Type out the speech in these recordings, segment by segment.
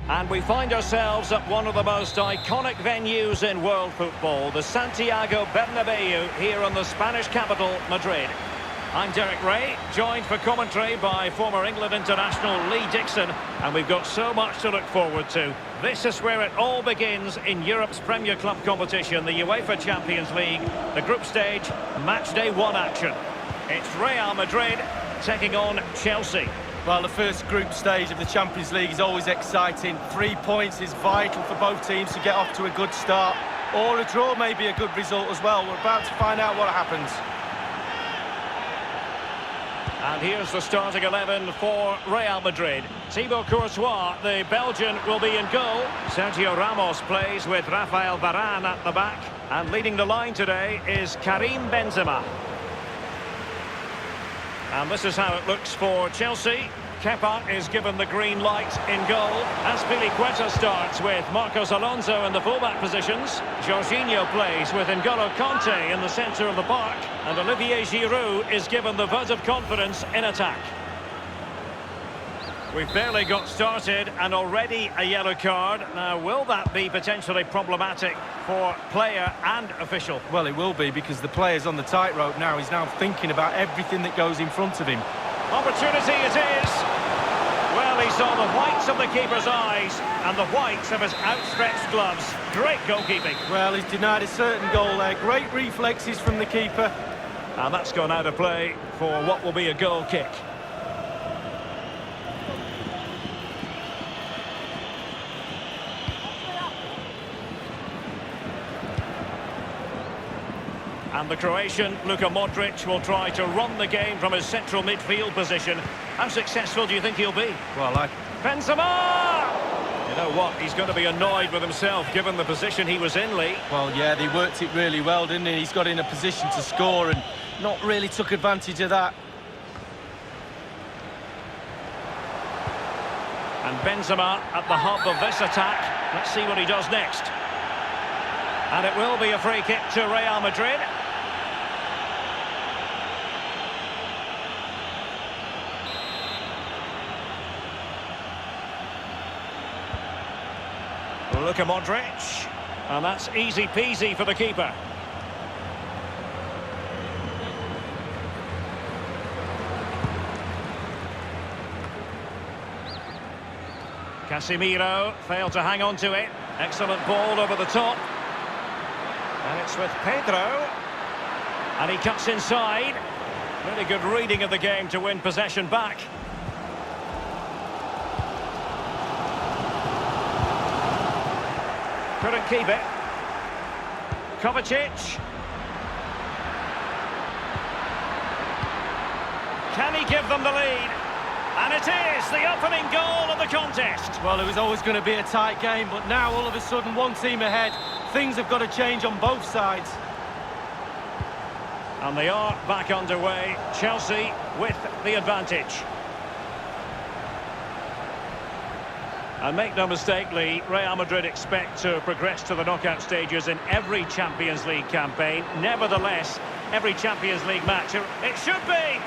And we find ourselves at one of the most iconic venues in world football, the Santiago Bernabeu, here in the Spanish capital, Madrid. I'm Derek Ray, joined for commentary by former England international Lee Dixon, and we've got so much to look forward to. This is where it all begins in Europe's Premier Club competition, the UEFA Champions League, the group stage, match day 1 action. It's Real Madrid taking on Chelsea. Well, the first group stage of the Champions League is always exciting. 3 points is vital for both teams to get off to a good start. Or a draw may be a good result as well. We're about to find out what happens. And here's the starting 11 for Real Madrid. Thibaut Courtois, the Belgian, will be in goal. Sergio Ramos plays with Rafael Varane at the back. And leading the line today is Karim Benzema. And this is how it looks for Chelsea. Kepa is given the green light in goal. Azpilicueta starts with Marcos Alonso in the fullback positions. Jorginho plays with N'Golo Kanté in the centre of the park. And Olivier Giroud is given the vote of confidence in attack. We've barely got started and already a yellow card. Now, will that be potentially problematic for player and official? Well, it will be, because the player's on the tightrope now. He's now thinking about everything that goes in front of him. Opportunity it is. Well, he saw the whites of the keeper's eyes and the whites of his outstretched gloves. Great goalkeeping. Well, he's denied a certain goal there. Great reflexes from the keeper. And that's gone out of play for what will be a goal kick. And the Croatian, Luka Modric, will try to run the game from his central midfield position. How successful do you think he'll be? Well, Benzema! You know what? He's going to be annoyed with himself, given the position he was in, Lee. Well, yeah, they worked it really well, didn't he? He's got in a position to score and not really took advantage of that. And Benzema at the hub of this attack. Let's see what he does next. And it will be a free kick to Real Madrid. Luka Modric, and that's easy peasy for the keeper. Casemiro failed to hang on to it. Excellent ball over the top. And it's with Pedro. And he cuts inside. Really good reading of the game to win possession back. Couldn't keep it. Kovacic. Can he give them the lead? And it is the opening goal of the contest. Well, it was always going to be a tight game, but now all of a sudden one team ahead. Things have got to change on both sides. And they are back underway. Chelsea with the advantage. And make no mistake, Lee, Real Madrid expect to progress to the knockout stages in every Champions League campaign. Nevertheless, every Champions League match, it should be.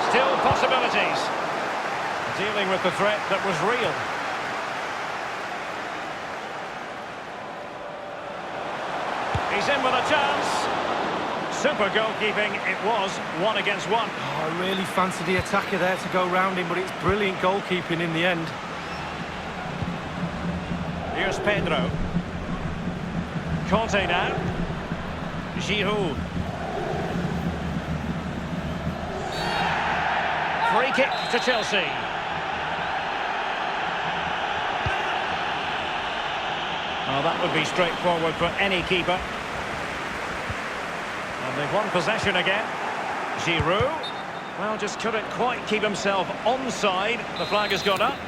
Still possibilities. Dealing with the threat that was real. He's in with a chance. Super goalkeeping. It was 1 against 1. Oh, I really fancied the attacker there to go round him, but it's brilliant goalkeeping in the end. Here's Pedro. Kanté now. Giroud. Free kick to Chelsea. Well, that would be straightforward for any keeper. And they've won possession again. Giroud. Well, just couldn't quite keep himself onside. The flag has gone up.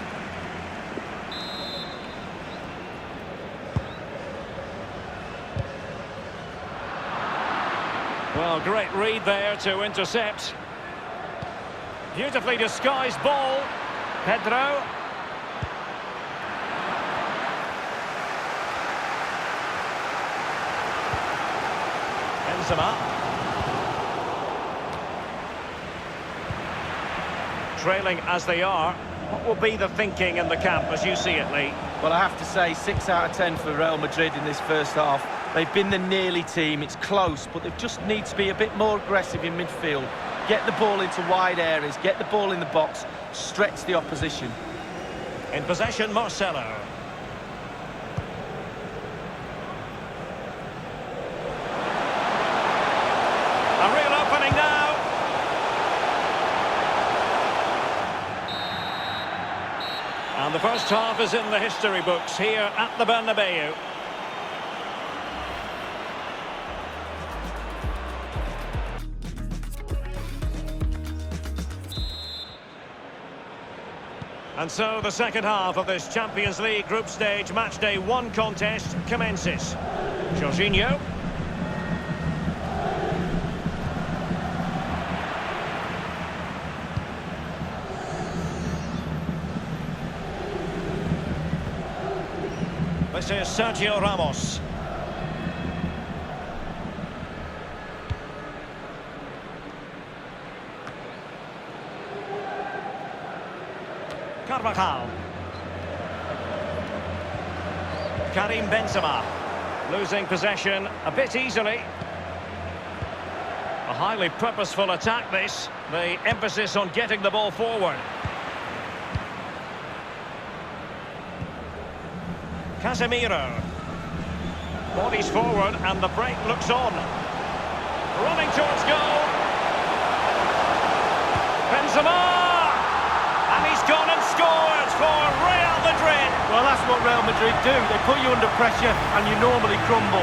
Well, great read there to intercept. Beautifully disguised ball. Pedro. Benzema. Trailing as they are. What will be the thinking in the camp as you see it, Lee? Well, I have to say 6 out of 10 for Real Madrid in this first half. They've been the nearly team. It's close, but they just need to be a bit more aggressive in midfield. Get the ball into wide areas, get the ball in the box, stretch the opposition. In possession, Marcelo. A real opening now. And the first half is in the history books here at the Bernabeu. And so the second half of this Champions League group stage matchday 1 contest commences. Jorginho. This is Sergio Ramos. Carvajal. Karim Benzema. Losing possession a bit easily. A highly purposeful attack this. The emphasis on getting the ball forward. Casemiro. Bodies forward and the break looks on. Running towards goal. Benzema! And he's gone and scored for Real Madrid. Well, that's what Real Madrid do. They put you under pressure and you normally crumble.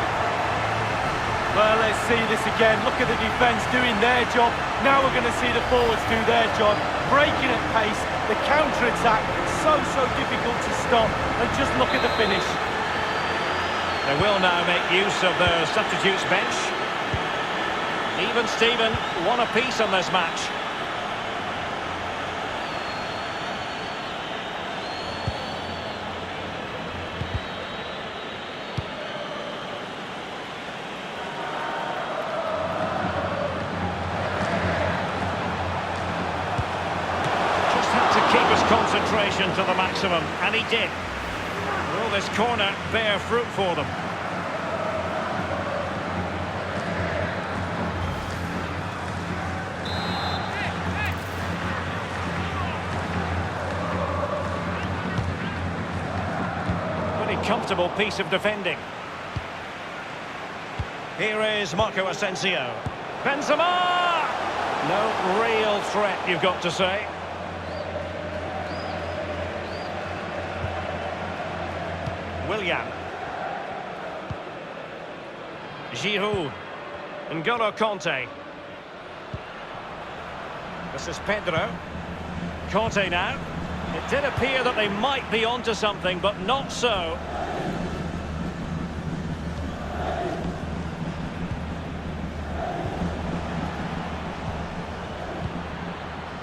Well, let's see this again. Look at the defence doing their job. Now we're going to see the forwards do their job. Breaking at pace. The counter-attack, so difficult to stop. And just look at the finish. They will now make use of the substitutes bench. Even Steven, one apiece on this match. Concentration to the maximum, and he did. Will this corner bear fruit for them? Pretty comfortable piece of defending. Here is Marco Asensio. Benzema! No real threat, you've got to say. Willian. Giroud. N'Golo Conte. This is Pedro. Conte now. It did appear that they might be onto something, but not so.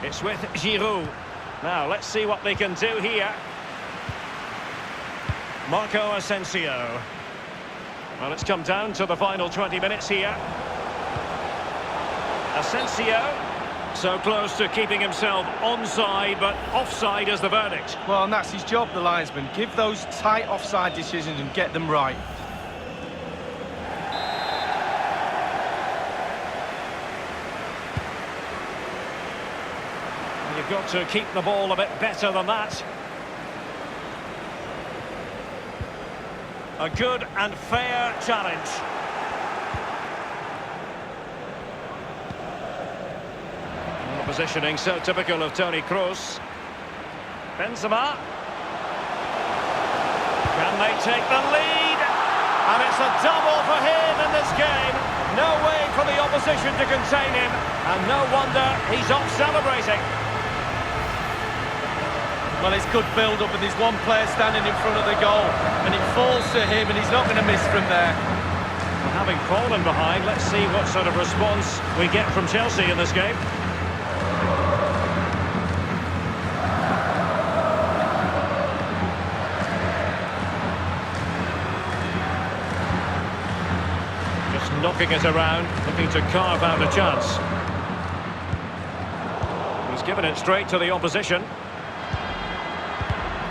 It's with Giroud. Now, let's see what they can do here. Marco Asensio. Well, it's come down to the final 20 minutes here. Asensio, so close to keeping himself onside, but offside is the verdict. Well, and that's his job, the linesman. Give those tight offside decisions and get them right. You've got to keep the ball a bit better than that. A good and fair challenge. And the positioning so typical of Toni Kroos. Benzema. Can they take the lead? And it's a double for him in this game. No way for the opposition to contain him. And no wonder he's off celebrating. Well, it's good build-up, and there's one player standing in front of the goal, and it falls to him, and he's not going to miss from there. Well, having fallen behind, let's see what sort of response we get from Chelsea in this game. Just knocking it around, looking to carve out a chance. He's given it straight to the opposition.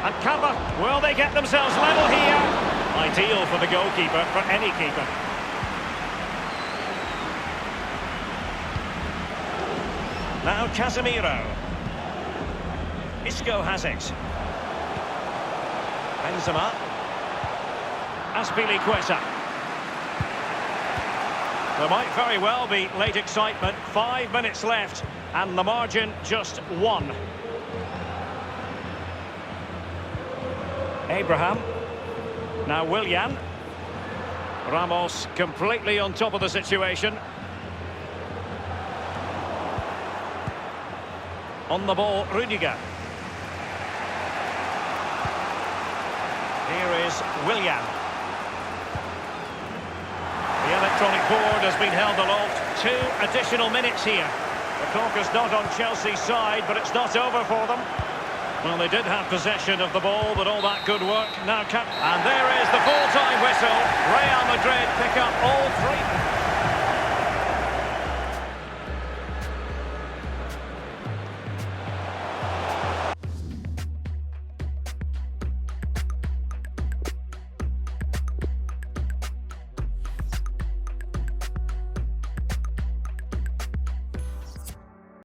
And cover. Will they get themselves level here? Ideal for the goalkeeper, for any keeper. Now Casemiro. Isco has it. Benzema. Azpilicueta. There might very well be late excitement. 5 minutes left, and the margin just 1. Abraham. Now Willian. Ramos completely on top of the situation. On the ball, Rudiger. Here is Willian. The electronic board has been held aloft. 2 additional minutes here. The clock is not on Chelsea's side, but it's not over for them. Well, they did have possession of the ball, but all that good work now and there is the full-time whistle. Real Madrid pick up all 3.